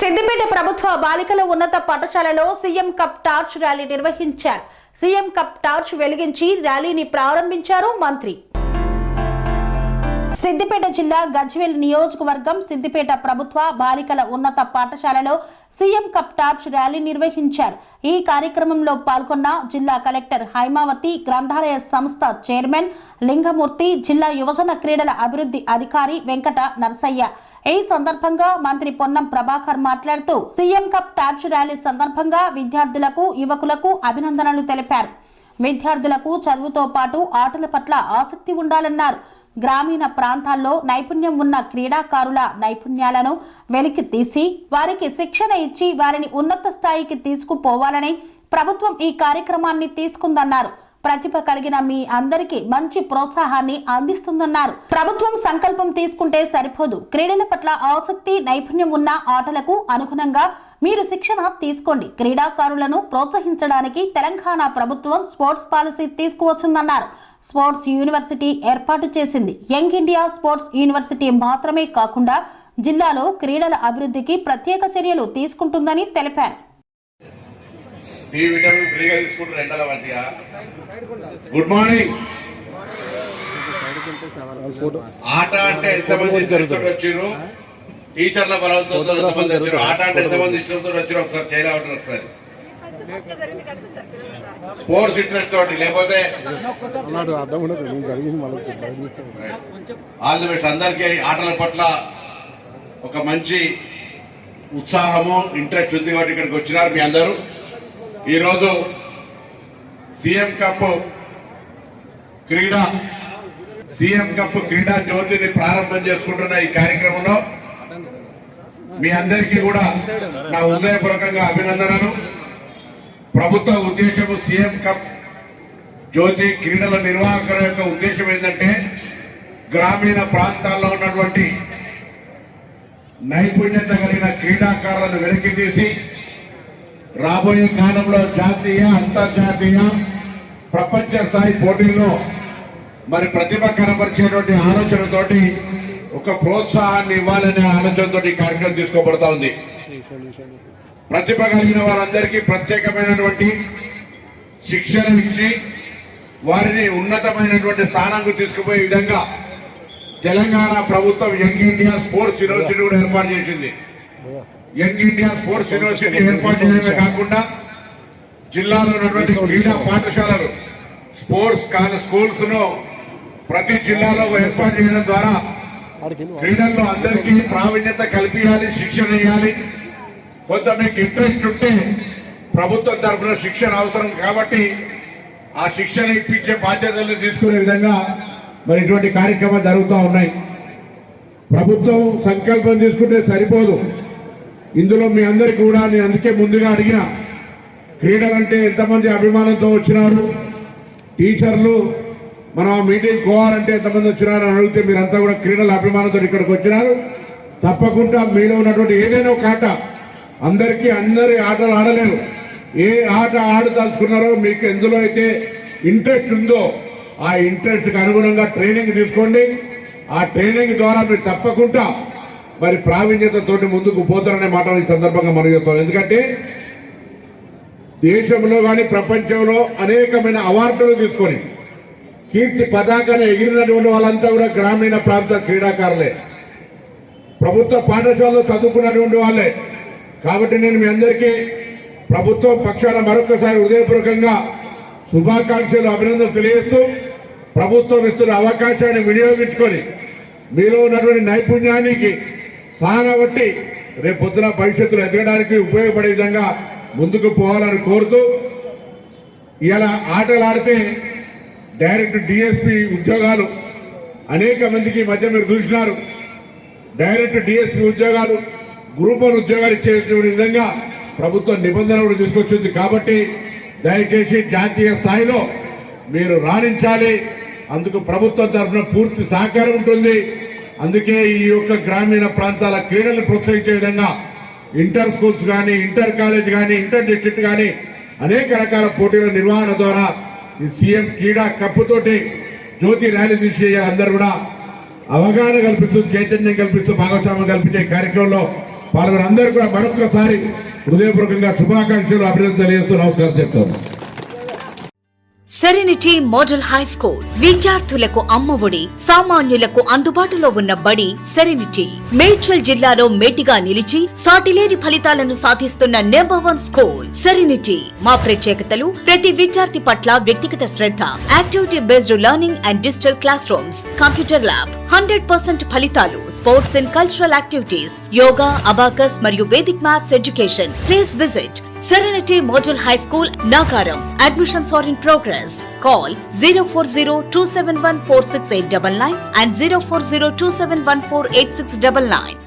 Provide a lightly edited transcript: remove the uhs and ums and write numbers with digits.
సిద్దిపేట ప్రభుత్వ బాలికల ఉన్నత పాఠశాలలో సీఎం కప్ టార్చ్ ర్యాలీ నిర్వహించారు. సీఎం కప్ టార్చ్ వెలిగించి ర్యాలీని ప్రారంభించారు మంత్రి. సిద్దిపేట జిల్లా గజ్వేల్ నియోజకవర్గం సిద్దిపేట ప్రభుత్వ బాలికల ఉన్నత పాఠశాలలో సీఎం కప్ టార్చ్ ర్యాలీ నిర్వహించారు. ఈ కార్యక్రమంలో పాల్గొన్న జిల్లా కలెక్టర్ హైమావతి, గ్రంథాలయ సంస్థ చైర్మన్ లింగమూర్తి, జిల్లా యువజన క్రీడల అభివృద్ధి అధికారి వెంకట నర్సయ్య. ఈ సందర్భంగా మంత్రి పొన్నం ప్రభాకర్ మాట్లాడుతూ సీఎం కప్ టార్చ్ ర్యాలీ సందర్భంగా విద్యార్థులకు, యువకులకు అభినందనలు తెలిపారు. విద్యార్థులకు చదువుతో పాటు ఆటల పట్ల ఆసక్తి ఉండాలన్నారు. గ్రామీణ ప్రాంతాల్లో నైపుణ్యం ఉన్న క్రీడాకారుల నైపుణ్యాలను వెలికి తీసి వారికి శిక్షణ ఇచ్చి వారిని ఉన్నత స్థాయికి తీసుకుపోవాలని ప్రభుత్వం ఈ కార్యక్రమాన్ని తీసుకుందన్నారు. ప్రతిభ కలిగిన మీ అందరికీ మంచి ప్రోత్సాహాన్ని అందిస్తుందన్నారు. ప్రభుత్వం సంకల్పం తీసుకుంటే సరిపోదు. క్రీడల పట్ల ఆసక్తి, నైపుణ్యం ఉన్న ఆటలకు అనుగుణంగా మీరు శిక్షణ తీసుకోండి. క్రీడాకారులను ప్రోత్సహించడానికి తెలంగాణ ప్రభుత్వం స్పోర్ట్స్ పాలసీ తీసుకువచ్చిందన్నారు. స్పోర్ట్స్ యూనివర్సిటీ ఏర్పాటు చేసింది. యంగ్ ఇండియా స్పోర్ట్స్ యూనివర్సిటీ మాత్రమే కాకుండా జిల్లాలో క్రీడల అభివృద్ధికి ప్రత్యేక చర్యలు తీసుకుంటుందని తెలిపారు. Good morning. ఆట అంటే ఎంతమంది వచ్చారు? టీచర్ల బలంతో ఎంతమంది వచ్చారు? ఆట అంటే ఎంతమంది ఇష్టంతో వచ్చారు? ఒకసారి చేయలేమంటారు. ఒకసారి స్పోర్ట్స్ ఇంట్రెస్ట్ తోటి, లేకపోతే ఆల్ ది బెస్ట్. అందరికీ ఆటల పట్ల ఒక మంచి ఉత్సాహము, ఇంట్రెస్ట్ ఉంది కాబట్టి ఇక్కడికి వచ్చినారు మీ అందరూ. ఈరోజు సీఎం కప్ క్రీడా జ్యోతిని ప్రారంభం చేసుకుంటున్న ఈ కార్యక్రమంలో మీ అందరికీ కూడా నా హృదయపూర్వకంగా అభినందనలు. ప్రభుత్వ ఉద్దేశము సీఎం కప్ జ్యోతి క్రీడల నిర్వాహకుల యొక్క ఉద్దేశం ఏంటంటే గ్రామీణ ప్రాంతాల్లో ఉన్నటువంటి నైపుణ్యత కలిగిన క్రీడాకారులను వెనక్కి తీసి రాబోయే కాలంలో జాతీయ, అంతర్జాతీయ, ప్రపంచ స్థాయి పోటీల్లో మరి ప్రతిభ కనపరిచేటువంటి ఆలోచనతోటి ఒక ప్రోత్సాహాన్ని ఇవ్వాలనే ఆలోచనతో ఈ కార్యక్రమం తీసుకోబడతా ఉంది. ప్రతిభ కలిగిన వారందరికీ ప్రత్యేకమైనటువంటి శిక్షణ ఇచ్చి వారిని ఉన్నతమైనటువంటి స్థానానికి తీసుకుపోయే విధంగా తెలంగాణ ప్రభుత్వం యంగ్ ఇండియా స్పోర్ట్స్ యూనివర్సిటీ కూడా ఏర్పాటు చేసింది. యంగ్ ఇండియా స్పోర్ట్స్ యూనివర్సిటీ ఏర్పాటు చేయడమే కాకుండా జిల్లాలో ఉన్నటువంటి క్రీడా పాఠశాలలు, స్పోర్ట్స్ స్కూల్స్ ను ప్రతి జిల్లాలో ఏర్పాటు చేయడం ద్వారా క్రీడల్లో అందరికీ ప్రావీణ్యత కల్పించాలి, శిక్షణ ఇవ్వాలి. కొంత మీకు ఇంట్రెస్ట్ ఉంటే ప్రభుత్వం తరఫున శిక్షణ అవసరం కాబట్టి ఆ శిక్షణ ఇప్పించే బాధ్యతలను తీసుకునే విధంగా మరి ఇటువంటి కార్యక్రమాలు జరుగుతూ ఉన్నాయి. ప్రభుత్వం సంకల్పం తీసుకుంటే సరిపోదు. ఇందులో మీ అందరికీ కూడా నేను అందుకే ముందుగా అడిగిన, క్రీడలంటే ఎంతమంది అభిమానంతో వచ్చినారు, టీచర్లు మనం ఆ మీటింగ్ పోవాలంటే ఎంతమంది వచ్చినారు అని అడిగితే మీరంతా కూడా క్రీడల అభిమానంతో ఇక్కడికి వచ్చినారు. తప్పకుండా మీలో ఉన్నటువంటి ఏదైనా ఒక ఆట, అందరి ఆటలు ఆడలేరు. ఏ ఆట ఆడదలుచుకున్నారో మీకు ఎందులో అయితే ఇంట్రెస్ట్ ఉందో ఆ ఇంట్రెస్ట్కి అనుగుణంగా ట్రైనింగ్ తీసుకోండి. ఆ ట్రైనింగ్ ద్వారా మీరు తప్పకుండా మరి ప్రావీణ్యతతోటి ముందుకు పోతారనే మాట ఈ సందర్భంగా మనం చెప్తాం. ఎందుకంటే దేశంలో కానీ ప్రపంచంలో అనేకమైన అవార్డులు తీసుకొని కీర్తి పతాకాన్ని ఎగిరినటువంటి వాళ్ళంతా కూడా గ్రామీణ ప్రాంత క్రీడాకారులే, ప్రభుత్వ పాఠశాలలో చదువుకున్నటువంటి వాళ్ళే. కాబట్టి నేను మీ అందరికీ ప్రభుత్వం పక్షాన మరొకసారి హృదయపూర్వకంగా శుభాకాంక్షలు, అభినందనలు తెలియజేస్తూ ప్రభుత్వం ఇస్తున్న అవకాశాన్ని వినియోగించుకొని మీలో ఉన్నటువంటి నైపుణ్యానికి సాగబట్టి రేపు పొద్దున భవిష్యత్తులో ఎదగడానికి ఉపయోగపడే విధంగా ముందుకు పోవాలని కోరుతూ, ఇలా ఆటలు ఆడితే డైరెక్ట్ డిఎస్పీ ఉద్యోగాలు అనేక మందికి మధ్య మీరు చూసినారు. డైరెక్ట్ డిఎస్పీ ఉద్యోగాలు, గ్రూప్ 1 ఉద్యోగాలు ఇచ్చే విధంగా ప్రభుత్వం నిబంధనలు తీసుకొచ్చింది. కాబట్టి దయచేసి జాతీయ స్థాయిలో మీరు రాణించాలి. అందుకు ప్రభుత్వం తరఫున పూర్తి సహకారం ఉంటుంది. అందుకే ఈ యొక్క గ్రామీణ ప్రాంతాల క్రీడలను ప్రోత్సహించే విధంగా ఇంటర్ స్కూల్స్ కానీ, ఇంటర్ కాలేజ్ కానీ, ఇంటర్ డిస్ట్రిక్ట్ కానీ అనేక రకాల పోటీల నిర్వహణ ద్వారా ఈ సీఎం క్రీడా కప్పుతోటి జ్యోతి ర్యాలీ తీసి అందరూ కూడా అవగాహన కల్పిస్తూ, చైతన్యం కల్పిస్తూ, భాగస్వామ్యం కల్పించే కార్యక్రమంలో పాల్గొన్న అందరికీ కూడా మరొకసారి హృదయపూర్వకంగా శుభాకాంక్షలు అభినందనలు తెలియజేస్తూ నమస్కారం చెప్తాను. సెరెనిటీ మోడల్ హై స్కూల్ విద్యార్థులకు అమ్మఒడి, సామాన్యులకు అందుబాటులో ఉన్న బడి సెరెనిటీ. మేడ్చల్ జిల్లాలో మేటిగా నిలిచి సాటిలేని ఫలితాలను సాధిస్తున్న #1 స్కూల్ సెరెనిటీ. మా ప్రత్యేకతలు ప్రతి విద్యార్థి పట్ల వ్యక్తిగత శ్రద్ధ, activity based learning and digital classrooms, computer lab, 100% ఫలితాలు, sports and cultural activities, yoga, abacus మరియు Vedic maths education. Please visit Serenity Model High School, Nagaram. Admissions are in progress. Call 040-271-46899 and 040-271-48699.